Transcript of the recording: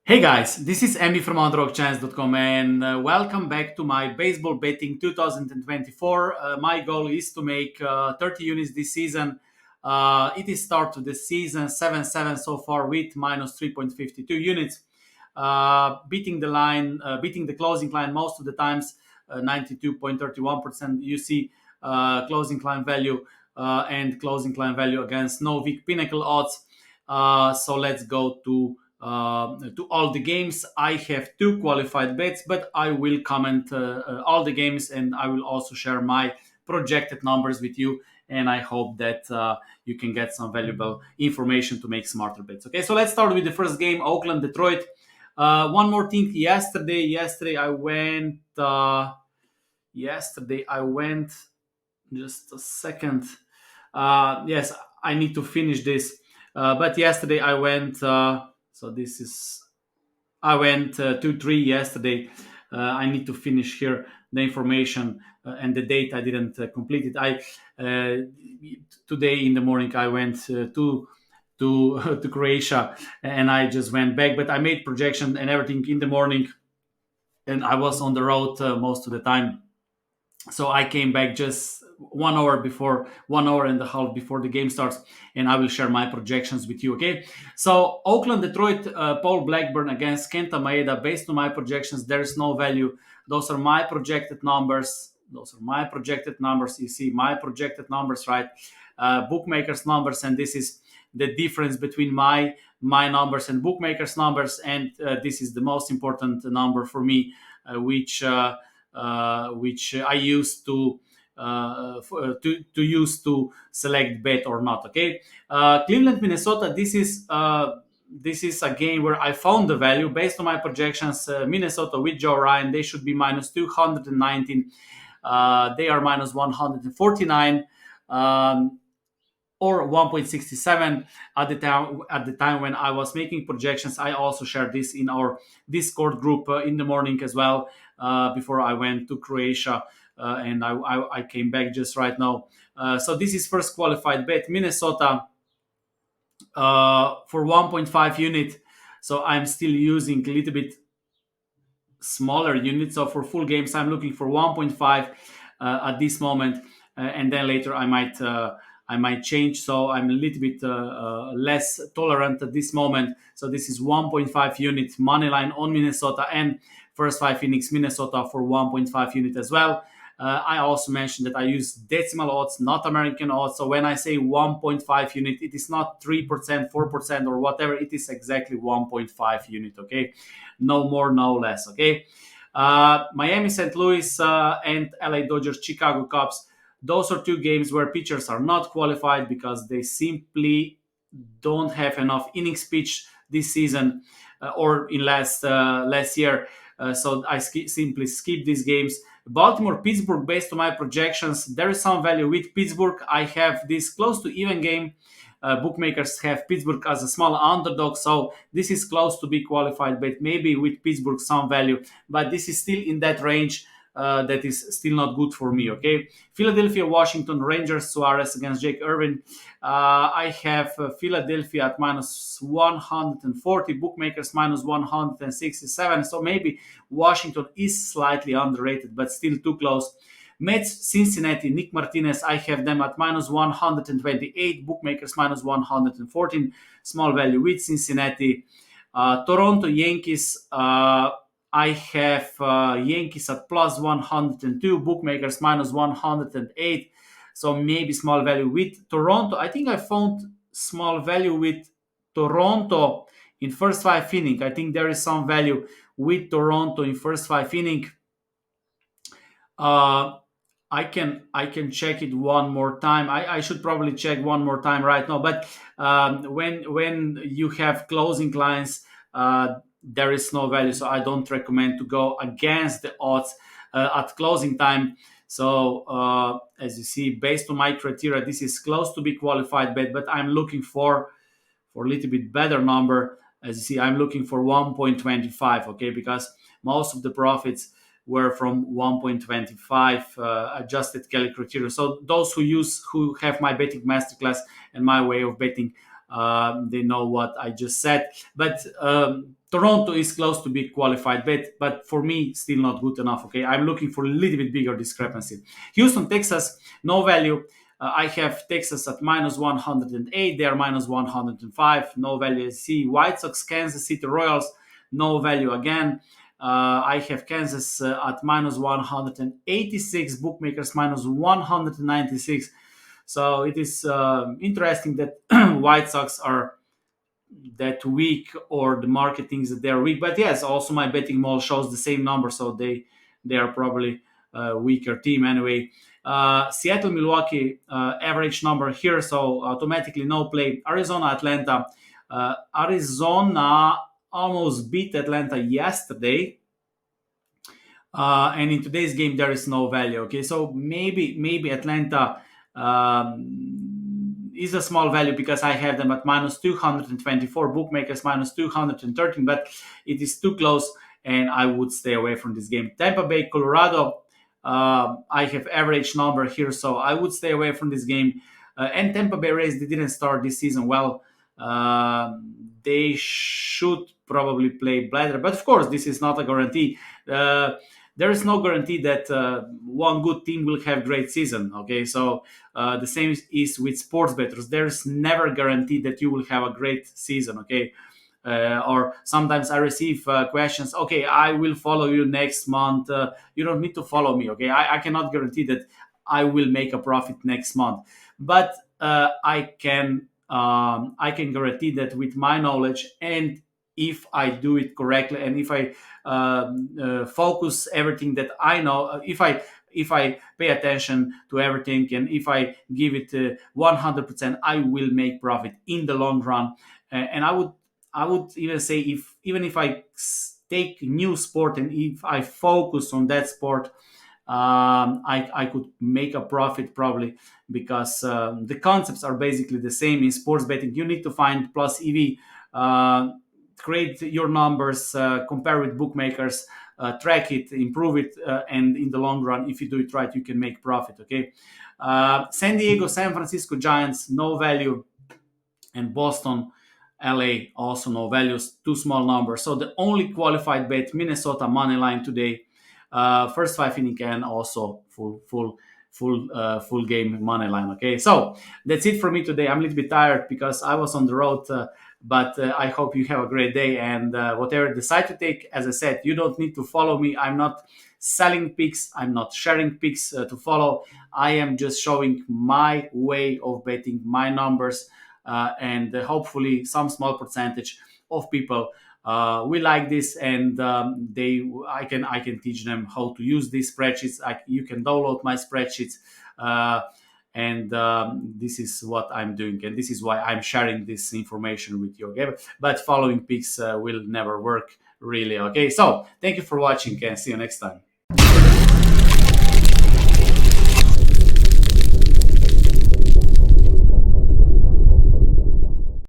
Hey guys, this is Emmy from underdogchance.com and welcome back to my baseball betting 2024. My goal is to make 30 units this season. It is start to the season 7-7 so far with minus 3.52 units. Beating the line, beating the closing line most of the times, 92.31%. You see closing line value and closing line value against no weak pinnacle odds. So let's go to all the games. I have two qualified bets, but I will comment all the games and I will also share my projected numbers with you. And I hope that you can get some valuable information to make smarter bets. Okay, so let's start with the first game, Oakland, Detroit. One more thing. Yesterday I went. Yesterday I went. Just a second. Yes, I need to finish this. But yesterday I went. So this is. I went 2-3 yesterday. I need to finish here the information and the date. I didn't complete it. I today in the morning I went to Croatia and I just went back. But I made projection and everything in the morning, and I was on the road most of the time. So I came back just 1 hour before, 1 hour and a half before the game starts, and I will share my projections with you. Okay, so Oakland, Detroit, Paul Blackburn against Kenta Maeda. Based on my projections, there is no value. Those are my projected numbers. You see my projected numbers, right? Bookmakers numbers, and this is the difference between my numbers and bookmakers numbers, and this is the most important number for me, which I use to use to select bet or not. Okay, Cleveland, Minnesota. This is a game where I found the value based on my projections. Minnesota with Joe Ryan, they should be minus 219. They are minus 149. Or 1.67 at the time when I was making projections. I also shared this in our Discord group in the morning as well, before I went to Croatia, and I came back just right now. So this is first qualified bet, Minnesota, for 1.5 unit. So I'm still using a little bit smaller units. So for full games, I'm looking for 1.5 at this moment, and then later I might change. So I'm a little bit less tolerant at this moment. So this is 1.5 unit money line on Minnesota, and first 5 innings Minnesota for 1.5 unit as well. I also mentioned that I use decimal odds, not American odds. So when I say 1.5 unit, it is not 3%, 4%, or whatever. It is exactly 1.5 unit. Okay, no more, no less. Okay, Miami, St. Louis, and LA Dodgers, Chicago Cubs. Those are two games where pitchers are not qualified because they simply don't have enough innings pitched this season, or in last year. So I simply skip these games. Baltimore, Pittsburgh. Based on my projections, there is some value with Pittsburgh. I have this close to even game. Bookmakers have Pittsburgh as a small underdog, so this is close to be qualified, but maybe with Pittsburgh some value. But this is still in that range. That is still not good for me. Okay, Philadelphia, Washington, Rangers, Suarez against Jake Irvin. I have Philadelphia at minus 140, bookmakers minus 167. So maybe Washington is slightly underrated, but still too close. Mets, Cincinnati, Nick Martinez. I have them at minus 128, bookmakers minus 114. Small value with Cincinnati. Toronto, Yankees. I have Yankees at plus 102, bookmakers minus 108. So maybe small value with Toronto. I think I found small value with Toronto in first 5 inning. I think there is some value with Toronto in first 5 inning. Uh, I can check it one more time. I should probably check one more time right now. But when you have closing lines, there is no value. So I don't recommend to go against the odds at closing time. So as you see, based on my criteria, this is close to be qualified bet, but I'm looking for a little bit better number. As you see, I'm looking for 1.25. Okay, because most of the profits were from 1.25 adjusted Kelly criteria. So those who have my betting masterclass and my way of betting, they know what I just said. But Toronto is close to be qualified bet, but for me, still not good enough. Okay, I'm looking for a little bit bigger discrepancy. Houston, Texas, no value. I have Texas at minus 108. They are minus 105. No value. See White Sox, Kansas City Royals, no value again. I have Kansas at minus 186. Bookmakers minus 196. So it is interesting that White Sox are that week, or the market thinks that they're weak. But yes, also my betting model shows the same number, so they are probably a weaker team anyway. Seattle, Milwaukee, average number here, so automatically no play. Arizona, Atlanta. Arizona almost beat Atlanta yesterday, and in today's game there is no value. Okay, so maybe Atlanta is a small value because I have them at minus 224, bookmakers minus 213, but it is too close and I would stay away from this game. Tampa Bay, Colorado, I have average number here, so I would stay away from this game. And Tampa Bay Rays, they didn't start this season well. They should probably play better, but of course, this is not a guarantee. Uh, there is no guarantee that one good team will have great season. Okay, so the same is with sports bettors. There's never guaranteed that you will have a great season. Okay, or sometimes I receive questions. Okay, I will follow you next month. You don't need to follow me. Okay, I cannot guarantee that I will make a profit next month, but I can guarantee that with my knowledge, and if I do it correctly, and if I focus everything that I know, if I pay attention to everything, and if I give it 100%, I will make profit in the long run. And I would even say, if even if I take new sport and if I focus on that sport, I could make a profit probably, because the concepts are basically the same in sports betting. You need to find plus EV, create your numbers, compare with bookmakers, track it, improve it, and in the long run, if you do it right, you can make profit. Okay, San Diego, San Francisco Giants, no value, and Boston, LA, also no values, too small numbers. So the only qualified bet, Minnesota money line today, first 5 inning, and also full game money line. Okay, so that's it for me today. I'm a little bit tired because I was on the road, but I hope you have a great day, and whatever you decide to take, as I said, you don't need to follow me. I'm not selling picks. I'm not sharing picks to follow. I am just showing my way of betting, my numbers, and hopefully some small percentage of people we like this, and I can teach them how to use these spreadsheets. You can download my spreadsheets, uh, and this is what I'm doing, and this is why I'm sharing this information with you. Okay, but following picks will never work really. Okay, so thank you for watching, and see you next time.